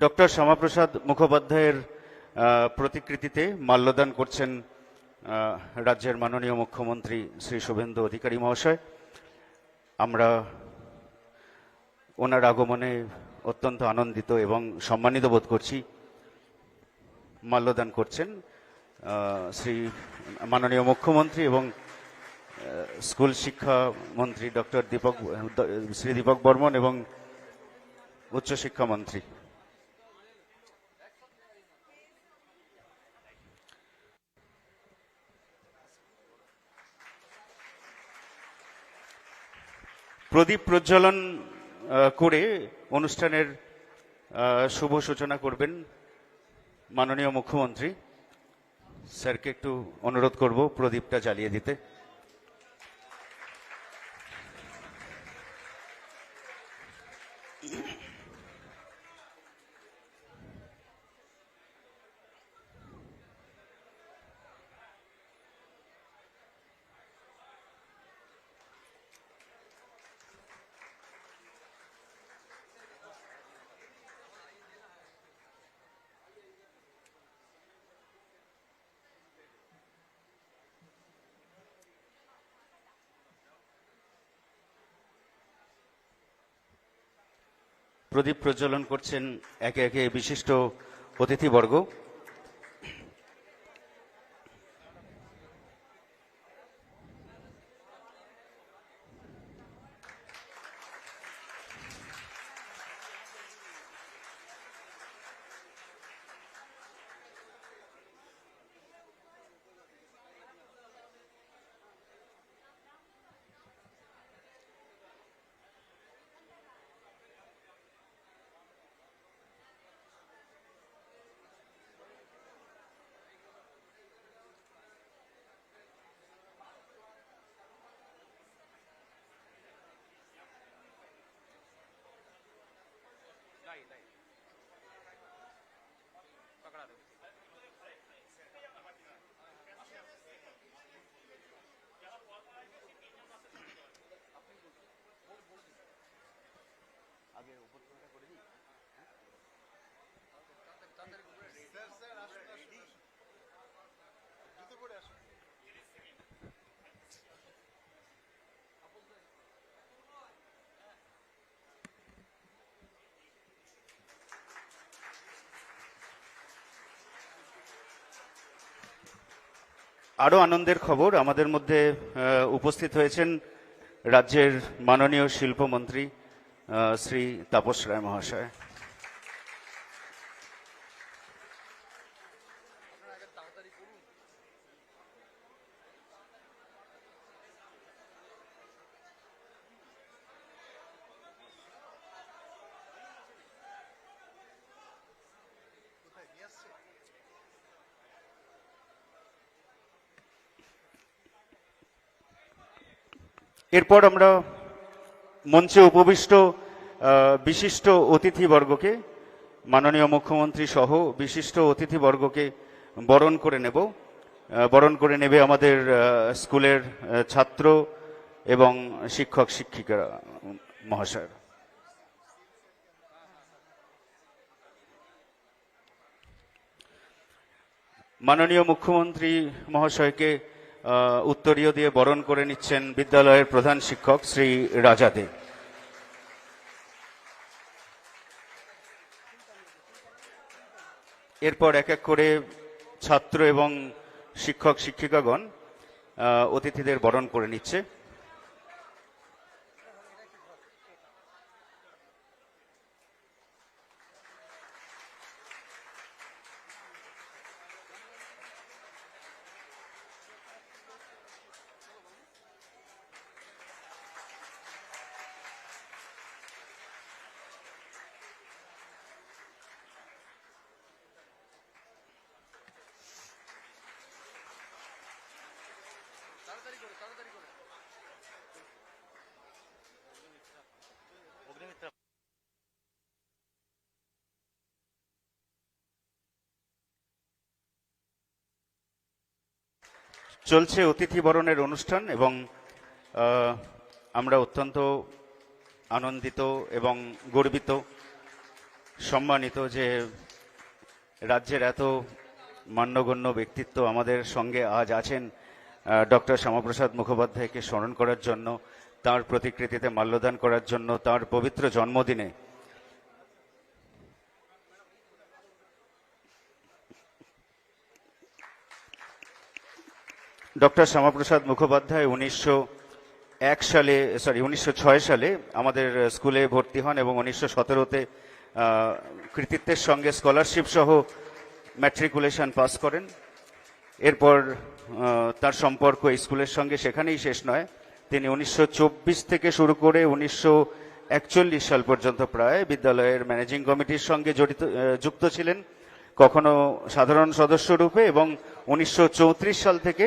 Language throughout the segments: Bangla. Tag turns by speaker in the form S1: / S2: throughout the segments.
S1: ডক্টর শ্যামাপ্রসাদ মুখোপাধ্যায়ের প্রতিকৃতিতে মাল্যদান করছেন রাজ্যের মাননীয় মুখ্যমন্ত্রী শ্রী শুভেন্দু অধিকারী মহাশয়। আমরা ওনার আগমনে অত্যন্ত আনন্দিত এবং সম্মানিত বোধ করছি। মাল্যদান করছেন শ্রী মাননীয় মুখ্যমন্ত্রী এবং স্কুল শিক্ষা মন্ত্রী ডক্টর শ্রী দীপক বর্মন এবং উচ্চশিক্ষা মন্ত্রী। প্রদীপ প্রজ্বলন করে অনুষ্ঠানের শুভ সূচনা করবেন মাননীয় মুখ্যমন্ত্রী। স্যারকে একটু অনুরোধ করব প্রদীপটা জ্বালিয়ে দিতে। প্রদীপ প্রজ্বলন করছেন একে একে বিশিষ্ট অতিথিবর্গ। আরো আনন্দের খবর, আমাদের মধ্যে উপস্থিত হয়েছেন রাজ্যের মাননীয় শিল্পমন্ত্রী শ্রী তাপস রায় মহাশয়। এরপর আমরা মঞ্চে উপবিষ্ট বিশিষ্ট অতিথিবর্গকে, মাননীয় মুখ্যমন্ত্রী সহ বিশিষ্ট অতিথিবর্গকে বরণ করে নেব। বরণ করে নেবে আমাদের স্কুলের ছাত্র এবং শিক্ষক শিক্ষিকা মহাশয়। মাননীয় মুখ্যমন্ত্রী মহাশয়কে উত্তরীয় দিয়ে বরণ করে নিচ্ছেন বিদ্যালয়ের প্রধান শিক্ষক শ্রী রাজা দে। এরপর এক এক করে ছাত্র এবং শিক্ষক শিক্ষিকাগণ অতিথিদের বরণ করে নিচ্ছে। চলছে অতিথি বরণের অনুষ্ঠান এবং আমরা অত্যন্ত আনন্দিত এবং গর্বিত সম্মানিত যে রাজ্যের এত মান্যগণ্য ব্যক্তিত্ব আমাদের সঙ্গে আজ আছেন ডক্টর শ্যামাপ্রসাদ মুখোপাধ্যায়কে স্মরণ করার জন্য, তার প্রতিকৃতিতে মাল্যদান করার জন্য, তার পবিত্র জন্মদিনে ডক্টর শ্যামাপ্রসাদ মুখোপাধ্যায় 1906 সালে আমাদের স্কুলে ভর্তি হন এবং 1917-তে কৃতিত্বের সঙ্গে স্কলারশিপ সহ ম্যাট্রিকুলেশন পাস করেন। এরপর তার সম্পর্ক এই স্কুলের সঙ্গে সেখানেই শেষ নয়, তিনি 1924 থেকে শুরু করে 1941 সাল পর্যন্ত প্রায় বিদ্যালয়ের ম্যানেজিং কমিটির সঙ্গে যুক্ত ছিলেন, কখনো সাধারণ সদস্য রূপে এবং 1934 সাল থেকে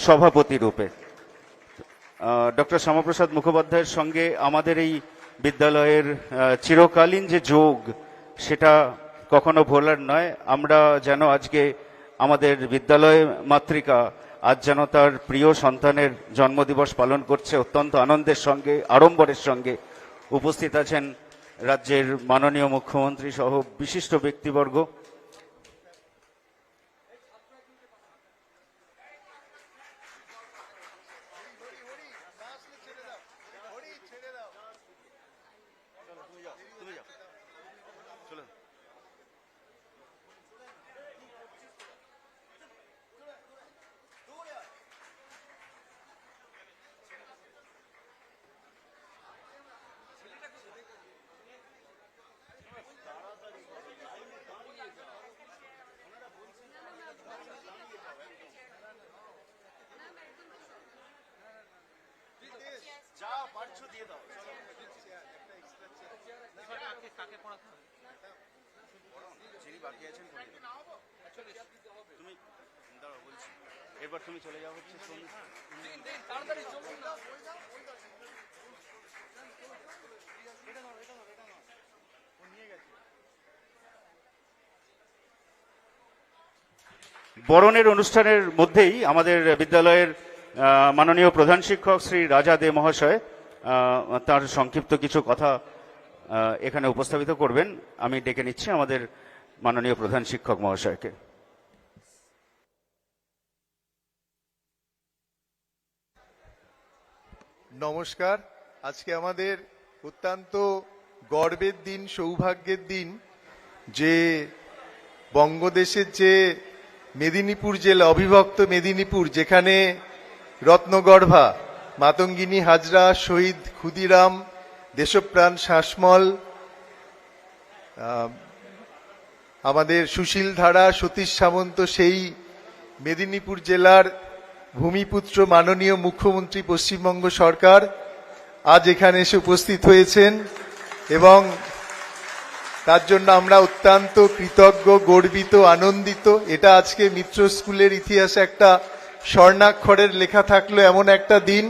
S1: সভাপতি রূপে। ডক্টর শ্যামাপ্রসাদ মুখোপাধ্যায়ের সঙ্গে আমাদের এই বিদ্যালয়ের চিরকালীন যে যোগ, সেটা কখনো ভোলার নয়। আমরা যেন আজকে আমাদের বিদ্যালয় মাতৃকা আজ যেন তার প্রিয় সন্তানের জন্মদিবস পালন করছে, অত্যন্ত আনন্দের সঙ্গে, আড়ম্বরের সঙ্গে। উপস্থিত আছেন রাজ্যের মাননীয় মুখ্যমন্ত্রী সহ বিশিষ্ট ব্যক্তিবর্গ। এবার তুমি চলে যাও হচ্ছে বরণের অনুষ্ঠানের মধ্যেই আমাদের বিদ্যালয়ের মাননীয় প্রধান শিক্ষক শ্রী রাজা দে মহাশয় তার সংক্ষিপ্ত কিছু কথা এখানে উপস্থাপিত করবেন। আমি ডেকে নিচ্ছি আমাদের মাননীয় প্রধান শিক্ষক মহাশয়কে।
S2: নমস্কার। আজকে আমাদের অত্যন্ত গর্বের দিন, সৌভাগ্যের দিন যে বঙ্গদেশের যে মেদিনীপুর জেলা, অবিভক্ত মেদিনীপুর, যেখানে রত্নগর্ভা মাতঙ্গিনী হাজরা, শহীদ ক্ষুদিরাম, দেশপ্রাণ শাসমল, আমাদের সুশীল ধারা, সতীশ সামন্ত, সেই মেদিনীপুর জেলার ভূমিপুত্র মাননীয় মুখ্যমন্ত্রী পশ্চিমবঙ্গ সরকার আজ এখানে এসে উপস্থিত হয়েছেন এবং তার জন্য আমরা অত্যন্ত কৃতজ্ঞ, গর্বিত, আনন্দিত। এটা আজকে মিত্র স্কুলের ইতিহাসে একটা স্বর্ণাক্ষরের লেখা থাকলো এমন একটা দিন।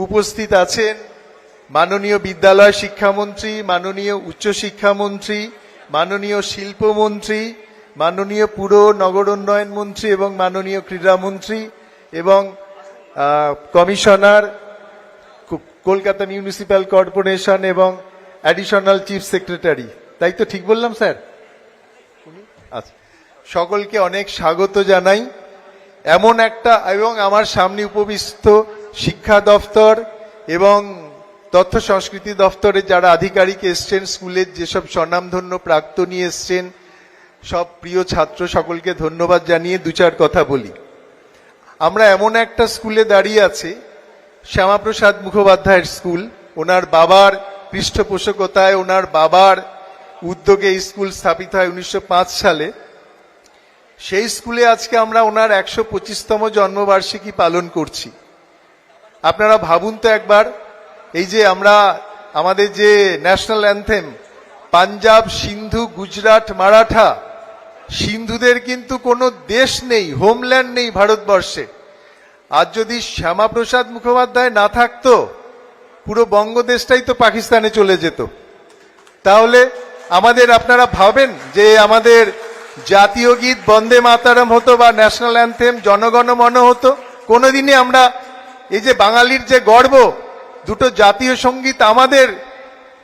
S2: উপস্থিত আছেন মাননীয় বিদ্যালয় শিক্ষামন্ত্রী, মাননীয় উচ্চশিক্ষামন্ত্রী, মাননীয় শিল্পমন্ত্রী, মাননীয় পুর নগর উন্নয়ন মন্ত্রী এবং মাননীয় ক্রীড়ামন্ত্রী এবং কমিশনার কলকাতা মিউনিসিপ্যাল কর্পোরেশন এবং অ্যাডিশনাল চিফ সেক্রেটারি। তাই তো ঠিক বললাম স্যার? আচ্ছা, সকলকে অনেক স্বাগত জানাই। এমন একটা, এবং আমার সামনে উপবিষ্ট শিক্ষা দফতর এবং তথ্য সংস্কৃতি দফতরের যারা আধিকারিক এসছেন, স্কুলের যেসব স্বনামধন্য প্রাক্তনী এসছেন, সব প্রিয় ছাত্র সকলকে ধন্যবাদ জানিয়ে দু চার কথা বলি। আমরা এমন একটা স্কুলে দাঁড়িয়ে আছি, শ্যামাপ্রসাদ মুখোপাধ্যায়ের স্কুল। ওনার বাবার পৃষ্ঠপোষকতায়, ওনার বাবার উদ্যোগে এই স্কুল স্থাপিত হয় 1905 সালে। সেই স্কুলে আজকে আমরা ওনার 125তম জন্মবার্ষিকী পালন করছি। আপনারা ভাবুন তো একবার, এই যে আমরা আমাদের যে ন্যাশনাল অ্যান্থেম, পাঞ্জাব, সিন্ধু, গুজরাট, মারাঠা, সিন্ধুদের কিন্তু কোনো দেশ নেই, হোমল্যান্ড নেই ভারতবর্ষে। আজ যদি শ্যামাপ্রসাদ মুখোপাধ্যায় না থাকতো, পুরো বঙ্গদেশটাই তো পাকিস্তানে চলে যেত। তাহলে আমাদের, আপনারা ভাবেন যে আমাদের জাতীয় গীত বন্দে মাতারম হতো বা ন্যাশনাল অ্যান্থেম জনগণ মন হতো, কোনোদিনই আমরা এই যে বাঙালির যে গর্ব, দুটো জাতীয় সঙ্গীত আমাদের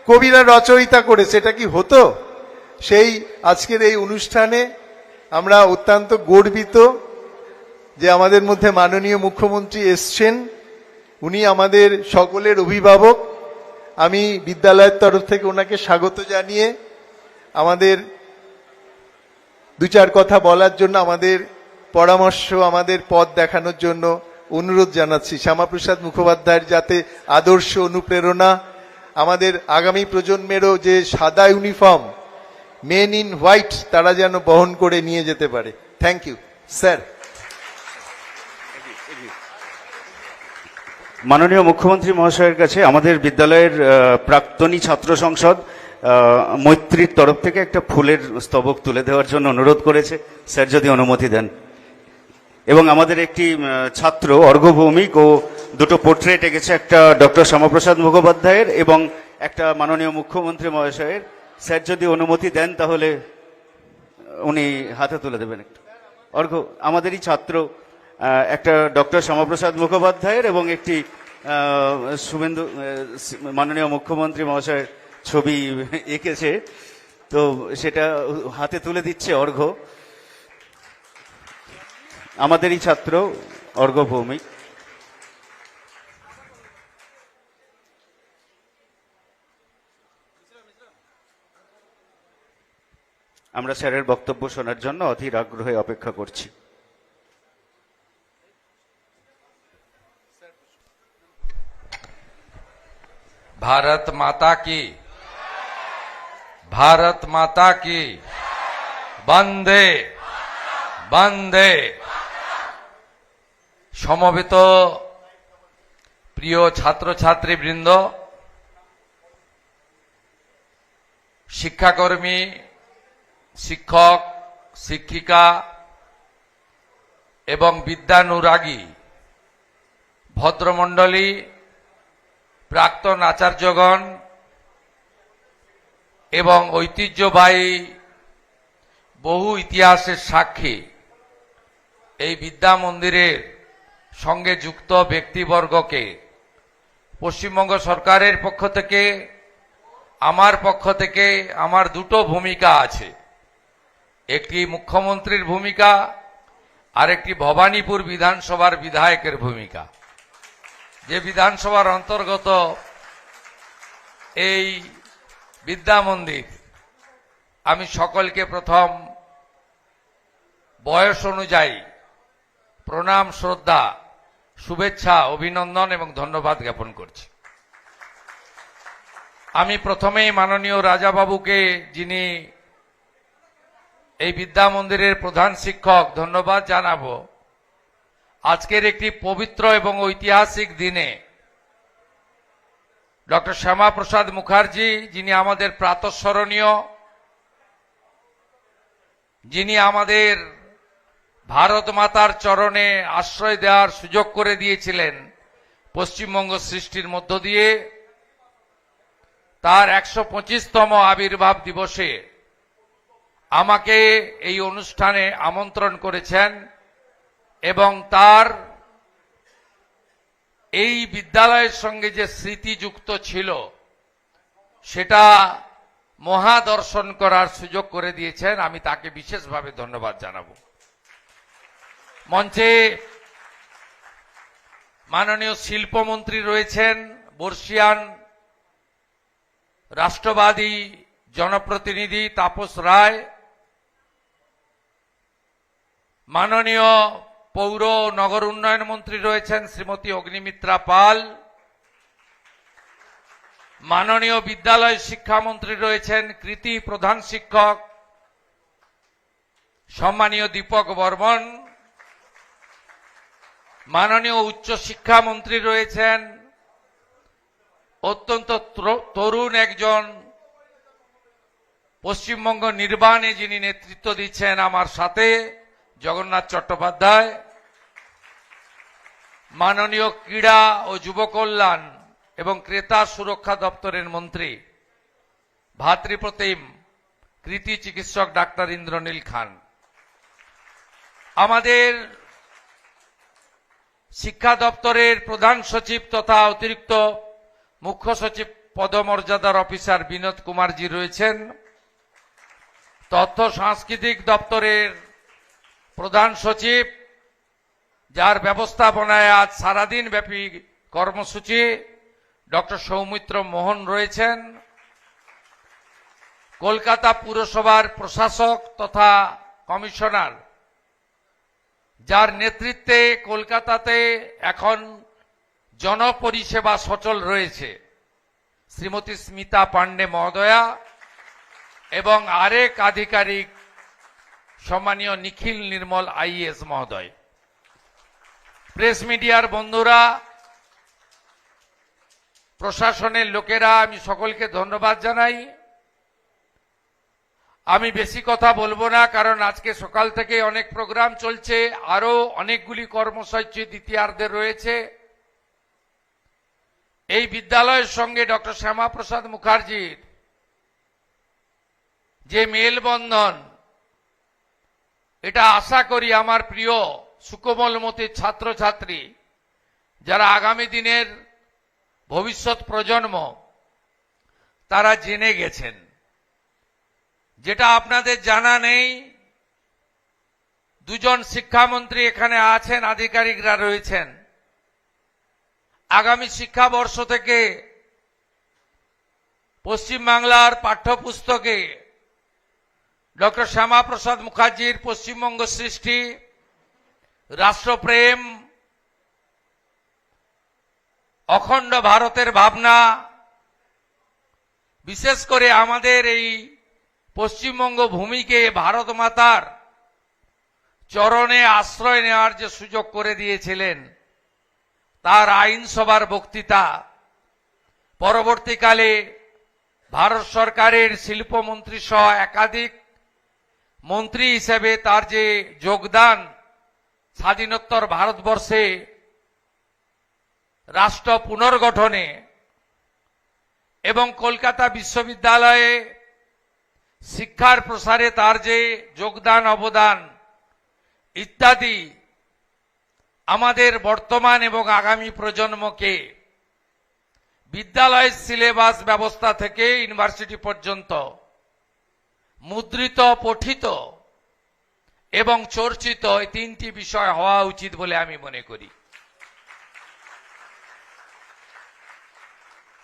S2: কবিরা রচয়িতা করেছে, এটা কি হতো? সেই আজকের এই অনুষ্ঠানে আমরা অত্যন্ত গর্বিত যে আমাদের মধ্যে মাননীয় মুখ্যমন্ত্রী এসছেন। উনি আমাদের সকলের অভিভাবক। আমি বিদ্যালয়ের তরফ থেকে ওনাকে স্বাগত জানিয়ে আমাদের দু চার কথা বলার জন্য, আমাদের পরামর্শ, আমাদের পথ দেখানোর জন্য অনুরোধ জানাচ্ছি। শ্যামাপ্রসাদ মুখোপাধ্যায়ের যাতে আদর্শ, অনুপ্রেরণা আমাদের আগামী প্রজন্মেরও যে সাদা ইউনিফর্ম, মেন ইন হোয়াইট, তারা যেন বহন করে নিয়ে যেতে পারে। Thank you sir.
S1: মাননীয় মুখ্যমন্ত্রী মহাশয়ের কাছে আমাদের বিদ্যালয়ের প্রাক্তনী ছাত্র সংসদ মৈত্রীর তরফ থেকে একটা ফুলের স্তবক তুলে দেওয়ার জন্য অনুরোধ করেছে, স্যার যদি অনুমতি দেন। এবং আমাদের একটি ছাত্র অর্ঘ্য ভৌমিক ও দুটো পোর্ট্রেট এঁকেছে, একটা ডক্টর শ্যামাপ্রসাদ মুখোপাধ্যায়ের এবং একটা মাননীয় মুখ্যমন্ত্রী মহাশয়ের। স্যার যদি অনুমতি দেন তাহলে উনি হাতে তুলে দেবেন একটু। অর্ঘ্য আমাদেরই ছাত্র, একটা ডক্টর শ্যামাপ্রসাদ মুখোপাধ্যায়ের এবং একটি শুভেন্দু মাননীয় মুখ্যমন্ত্রী মহাশয়ের ছবি এঁকেছে, তো সেটা হাতে তুলে দিচ্ছে অর্ঘ্য। আমাদেরই ছাত্র অর্ঘ্য ভৌমিক। আমরা স্যারের বক্তব্য শোনার জন্য অধীর আগ্রহে অপেক্ষা করছি।
S3: भारत माता की, भारत माता की, वंदे वंदे। সমবেত প্রিয় ছাত্রছাত্রী বৃন্দ, শিক্ষাকর্মী, শিক্ষক, শিক্ষিকা এবং বিদ্যানুরাগী ভদ্রমণ্ডলী, প্রাক্তন আচার্যগণ এবং ঐতিহ্যবাহী বহু ইতিহাসের সাক্ষী এই বিদ্যা মন্দিরের সঙ্গে যুক্ত ব্যক্তিবর্গকে পশ্চিমবঙ্গ সরকারের পক্ষ থেকে, আমার পক্ষ থেকে আমার দুটো ভূমিকা আছে। একটি মুখ্যমন্ত্রীর ভূমিকা, আর একটি ভবানীপুর বিধানসভার বিধায়কের ভূমিকা। যে বিধানসভার অন্তর্গত এই বিদ্যা মন্দির, আমি সকলকে প্রথম বয়স অনুযায়ী প্রণাম, শ্রদ্ধা, শুভেচ্ছা, অভিনন্দন এবং ধন্যবাদ জ্ঞাপন করছি। আমি প্রথমেই মাননীয় রাজাবাবুকে, যিনি এই বিদ্যা মন্দিরের প্রধান শিক্ষক, ধন্যবাদ জানাবো। আজকের একটি পবিত্র এবং ঐতিহাসিক দিনে ডক্টর শ্যামাপ্রসাদ মুখার্জি, যিনি আমাদের প্রাতঃস্মরণীয়, যিনি আমাদের ভারত মাতার চরণে আশ্রয় দেওয়ার সুযোগ করে দিয়েছিলেন পশ্চিমবঙ্গ সৃষ্টির মধ্য দিয়ে, তার 125তম আবির্ভাব দিবসে আমাকে এই অনুষ্ঠানে আমন্ত্রণ করেছেন এবং তার এই বিদ্যালয়ের সঙ্গে যে স্মৃতি যুক্ত ছিল সেটা মহাদর্শন করার সুযোগ করে দিয়েছেন। আমি তাকে বিশেষভাবে ধন্যবাদ জানাবো। মঞ্চে মাননীয় শিল্পমন্ত্রী রয়েছেন, বর্ষিয়ান রাষ্ট্রবাদী জনপ্রতিনিধি তাপস রায়, মাননীয় পৌর নগর উন্নয়ন মন্ত্রী রয়েছেন শ্রীমতী অগ্নিমিত্রা পাল, মাননীয় বিদ্যালয় শিক্ষামন্ত্রী রয়েছেন কৃতি প্রধান শিক্ষক সম্মানীয় দীপক বর্মন, মাননীয় উচ্চ শিক্ষামন্ত্রী রয়েছেন অত্যন্ত তরুণ একজন, পশ্চিমবঙ্গ নির্বাণে যিনি নেতৃত্ব দিচ্ছেন আমার সাথে, জগন্নাথ চট্টোপাধ্যায়, মাননীয় ক্রীড়া ও যুব কল্যাণ এবং ক্রেতা সুরক্ষা দপ্তরের মন্ত্রী ভাতৃপ্রতিম কৃতি চিকিৎসক ডাক্তার ইন্দ্রনীল খান, আমাদের শিক্ষা দপ্তরের প্রধান সচিব তথা অতিরিক্ত মুখ্য সচিব পদমর্যাদার অফিসার বিনোদ কুমারজি রয়েছেন, তথ্য সাংস্কৃতিক দপ্তরের প্রধান সচিব, যার ব্যবস্থাপনায় আজ সারাদিন ব্যাপী কর্মসূচি, ডক্টর সৌমিত্র মোহন রয়েছেন। কলকাতা পুরসভার প্রশাসক তথা কমিশনার, যার নেতৃত্বে কলকাতাতে এখন জনপরিষেবা সচল রয়েছে, শ্রীমতী স্মিতা পান্ডে মহোদয়া, এবং আরেক আধিকারিক সম্মানীয় নিখিল নির্মল আইএস মহোদয়। প্রেস মিডিয়ার বন্ধুরা, প্রশাসনের লোকেরা, আমি সকলকে ধন্যবাদ জানাই। আমি বেশি কথা বলবো না, কারণ আজকে সকাল থেকে অনেক প্রোগ্রাম চলছে, আরো অনেকগুলি কর্মসূচি দ্বিতীয়ার্ধে রয়েছে। এই বিদ্যালয়ের সঙ্গে ডক্টর শ্যামাপ্রসাদ মুখার্জির যে মেলবন্ধন, এটা আশা করি আমার প্রিয় সুকোমলমতির ছাত্রছাত্রী, যারা আগামী দিনের ভবিষ্যৎ প্রজন্ম, তারা জেনে গেছেন। যেটা আপনাদের জানা নেই, দুজন শিক্ষামন্ত্রী এখানে আছেন, আধিকারিকরা রয়েছেন। আগামী শিক্ষাবর্ষ থেকে পশ্চিমবাংলার পাঠ্যপুস্তকে ডক্টর শ্যামাপ্রসাদ মুখার্জির পশ্চিমবঙ্গ সৃষ্টি, রাষ্ট্রপ্রেম, অখণ্ড ভারতের ভাবনা, বিশেষ করে আমাদের এই পশ্চিমবঙ্গ ভূমিকে ভারত মাতার চরণে আশ্রয় নেওয়ার যে সুযোগ করে দিয়েছিলেন, তার আইনসভার বক্তৃতা, পরবর্তীকালে ভারত সরকারের শিল্পমন্ত্রী সহ একাধিক মন্ত্রী হিসেবে তার যে যোগদান স্বাধীনোত্তর ভারতবর্ষে রাষ্ট্র পুনর্গঠনে, এবং কলকাতা বিশ্ববিদ্যালয়ে শিক্ষার প্রসারে তার যে যোগদান অবদান ইত্যাদি, আমাদের বর্তমান এবং আগামী প্রজন্মকে বিদ্যালয়ের সিলেবাস ব্যবস্থা থেকে ইউনিভার্সিটি পর্যন্ত মুদ্রিত, পঠিত এবং চর্চিত এই তিনটি বিষয় হওয়া উচিত বলে আমি মনে করি।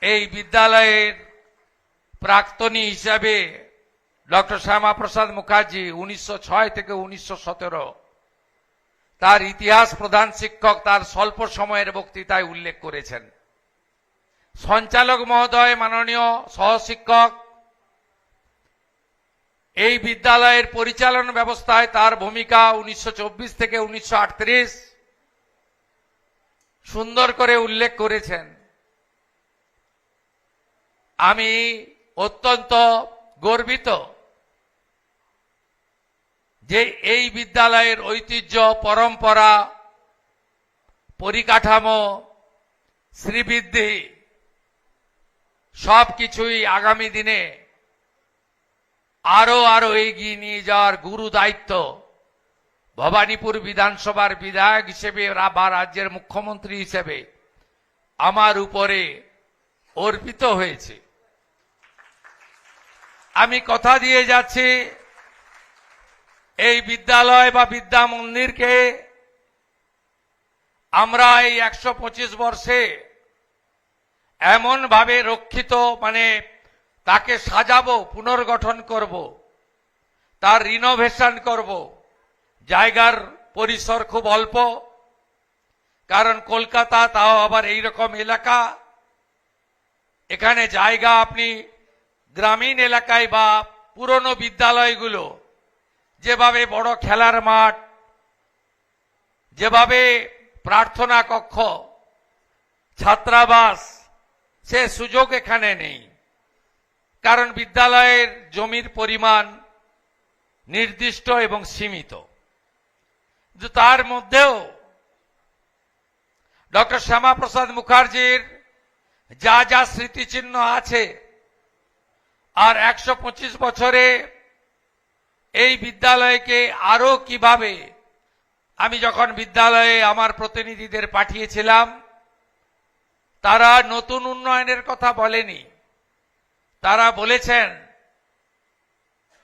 S3: এই বিদ্যালয়ের প্রাক্তনী হিসাবে ডক্টর শ্যামাপ্রসাদ মুখার্জি 1906 থেকে 1917 তার ইতিহাস প্রধান শিক্ষক তার স্বল্প সময়ের বক্তৃতায় উল্লেখ করেছেন। সঞ্চালক মহোদয়, মাননীয় সহশিক্ষক, এই বিদ্যালয়ের পরিচালনা ব্যবস্থায় তার ভূমিকা 1924 থেকে 1938 সুন্দর করে উল্লেখ করেছেন। আমি অত্যন্ত গর্বিত যে এই বিদ্যালয়ের ঐতিহ্য, পরম্পরা, পরিকাঠামো, শ্রীবৃদ্ধি সবকিছুই আগামী দিনে আরো আরো এগিয়ে নিয়ে যাওয়ার গুরু দায়িত্ব ভবানীপুর বিধানসভার বিধায়ক হিসেবে বা রাজ্যের মুখ্যমন্ত্রী হিসেবে আমার উপরে অর্পিত হয়েছে। আমি কথা দিয়ে যাচ্ছি, এই বিদ্যালয় বা বিদ্যা মন্দিরকে আমরা এই 125 বর্ষে এমন ভাবে রক্ষিত, মানে তাকে সাজাবো, পুনর্গঠন করব, তার রিনোভেশন করব। জায়গার পরিসর খুব অল্প, কারণ কলকাতা তাও আবার এইরকম এলাকা, এখানে জায়গা আপনি গ্রামীণ এলাকায় বা পুরনো বিদ্যালয়গুলো যেভাবে বড় খেলার মাঠ, যেভাবে প্রার্থনা কক্ষ, ছাত্রাবাস, সে সুযোগ এখানে নেই, কারণ বিদ্যালয়ের জমির পরিমাণ নির্দিষ্ট এবং সীমিত। কিন্তু তার মধ্যেও ডক্টর শ্যামাপ্রসাদ মুখার্জির যা যা স্মৃতিচিহ্ন আছে, আর 125 বছরে এই বিদ্যালয়কে আরো কিভাবে, আমি যখন বিদ্যালয়ে আমার প্রতিনিধিদের পাঠিয়েছিলাম, তারা নতুন উন্নয়নের কথা বলেনি, তারা বলেছেন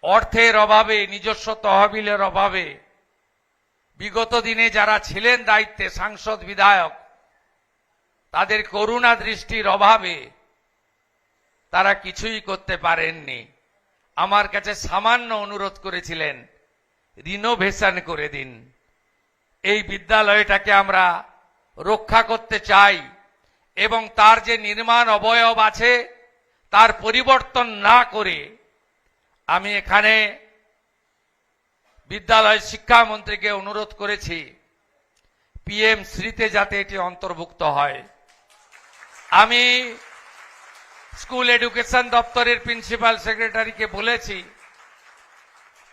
S3: অর্থের অভাবে, নিজস্ব তহবিলের অভাবে বিগত দিনে যারা ছিলেন দায়িত্বে, সাংসদ বিধায়ক, তাদের করুণা দৃষ্টির অভাবে তারা কিছুই করতে পারেননি। আমার কাছে সামান্য অনুরোধ করেছিলেন, রিনোভেশন করে দিন, এই বিদ্যালয়টাকে আমরা রক্ষা করতে চাই এবং তার যে নির্মাণ অবয়ব আছে তার পরিবর্তন না করে আমি এখানে বিদ্যালয় শিক্ষামন্ত্রীকে অনুরোধ করেছি পিএম শ্রীতে যাতে এটি অন্তর্ভুক্ত হয়। আমি স্কুল এডুকেশন দপ্তরের প্রিন্সিপাল সেক্রেটারিকে বলেছি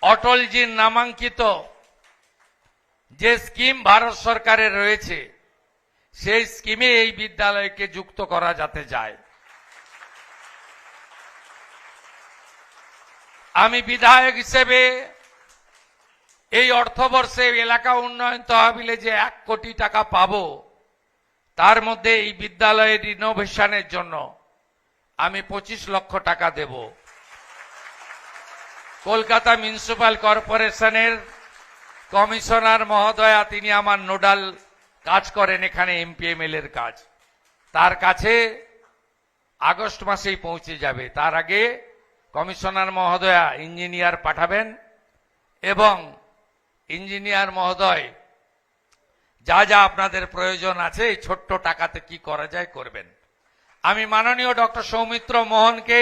S3: অটলজির নামাঙ্কিত যে স্কিম ভারত সরকারের রয়েছে সেই স্কিমে এই বিদ্যালয়কে যুক্ত করা যাতে যায়। আমি বিধায়ক হিসেবে এই অর্থবর্ষে এলাকা উন্নয়ন তহবিলে যে 1 কোটি টাকা পাবো, তার মধ্যে এই বিদ্যালয়ের রিনোভেশনের জন্য আমি 25 লক্ষ টাকা দেব। কলকাতা মিউনিসিপাল কর্পোরেশনের কমিশনার মহোদয়া, তিনি আমার নোডাল কাজ করেন এখানে, এমপিএমএল এর কাজ, তার কাছে আগস্ট মাসেই পৌঁছে যাবে। তার আগে কমিশনার মহোদয়া ইঞ্জিনিয়ার পাঠাবেন এবং ইঞ্জিনিয়ার মহোদয় যা যা আপনাদের প্রয়োজন আছে এই ছোট্ট টাকাতে কি করা যায় করবেন। আমি মাননীয় ডক্টর সৌমিত্র মোহনকে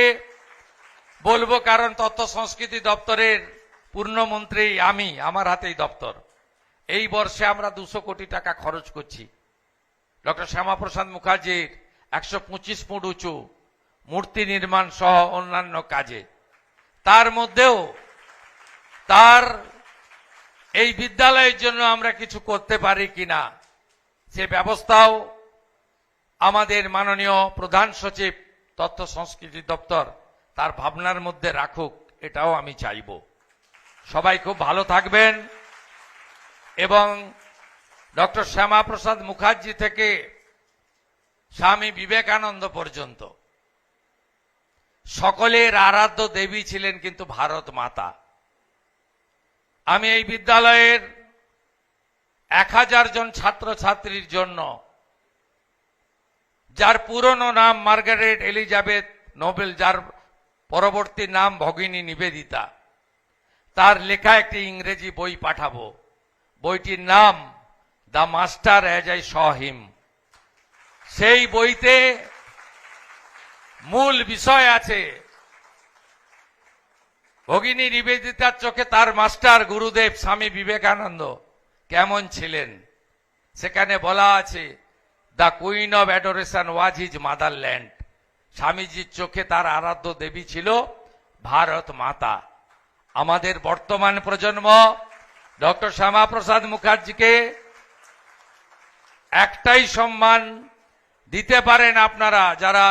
S3: বলবো, কারণ তথ্য সংস্কৃতি দপ্তরের পূর্ণমন্ত্রী আমি, আমার হাতেই দপ্তর। এই বর্ষে আমরা 200 কোটি টাকা খরচ করছি ডক্টর শ্যামাপ্রসাদ মুখার্জির 125 ফুট উঁচু মূর্তি নির্মাণ সহ অন্যান্য কাজে। তার মধ্যেও তার এই বিদ্যালয়ের জন্য আমরা কিছু করতে পারি কিনা সে ব্যবস্থাও আমাদের মাননীয় প্রধান সচিব তথ্য সংস্কৃতি দপ্তর তার ভাবনার মধ্যে রাখুক, এটাও আমি চাইব। সবাই খুব ভালো থাকবেন এবং ডক্টর শ্যামাপ্রসাদ মুখার্জি থেকে স্বামী বিবেকানন্দ পর্যন্ত সকলের আরাধ্য দেবী ছিলেন কিন্তু ভারত মাতা। আমি এই বিদ্যালয়ের 1000 জন ছাত্রছাত্রীর জন্য, যার পুরনো নাম মার্গারেট এলিজাবেথ নোবেল, যার পরবর্তী নাম ভগিনী নিবেদিতা, তার লেখা একটি ইংরেজি বই পাঠাবো। বইটির নাম the master as I saw him. সেই বইতে মূল বিষয় আছে ভগিনী নিবেদিতার চোখে তার মাস্টার গুরুদেব স্বামী বিবেকানন্দ কেমন ছিলেন। সেখানে বলা আছে the queen of adoration was his motherland. স্বামীজির চোখে তার আরাধ্য দেবী ছিল ভারত মাতা। আমাদের বর্তমান প্রজন্ম ডক্টর শ্যামাপ্রসাদ মুখার্জিকে একটাই সম্মান দিতে পারেন আপনারা যারা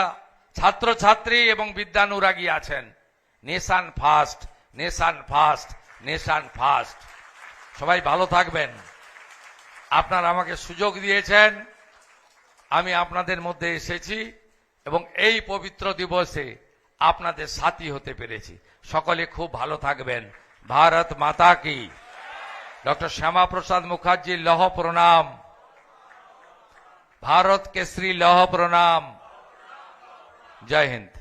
S3: ছাত্রছাত্রী এবং বিদ্যানুরাগী আছেন, nation first, nation first, nation first. সবাই ভালো থাকবেন। আপনারা আমাকে সুযোগ দিয়েছেন, আমি আপনাদের মধ্যে এসেছি এবং এই পবিত্র দিবসে আপনাদের সাথী হতে পেরেছি। সকলে খুব ভালো থাকবেন। ভারত মাতা কি। ডক্টর শ্যামাপ্রসাদ মুখার্জির লৌহ প্রণাম। ভারত কেশরী লৌহ প্রণাম। জয় হিন্দ।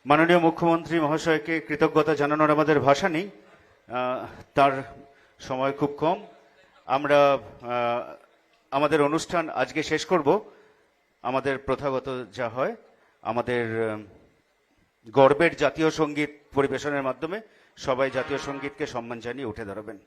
S1: মাননীয় মুখ্যমন্ত্রী মহাশয়কে কৃতজ্ঞতা জানানোর আমাদের ভাষা নেই, তার সময় খুব কম। আমরা আমাদের অনুষ্ঠান আজকে শেষ করব আমাদের প্রথাগত যা হয়, আমাদের গর্বের জাতীয় সঙ্গীত পরিবেশনের মাধ্যমে। সবাই জাতীয় সঙ্গীতকে সম্মান জানিয়ে উঠে দাঁড়াবেন।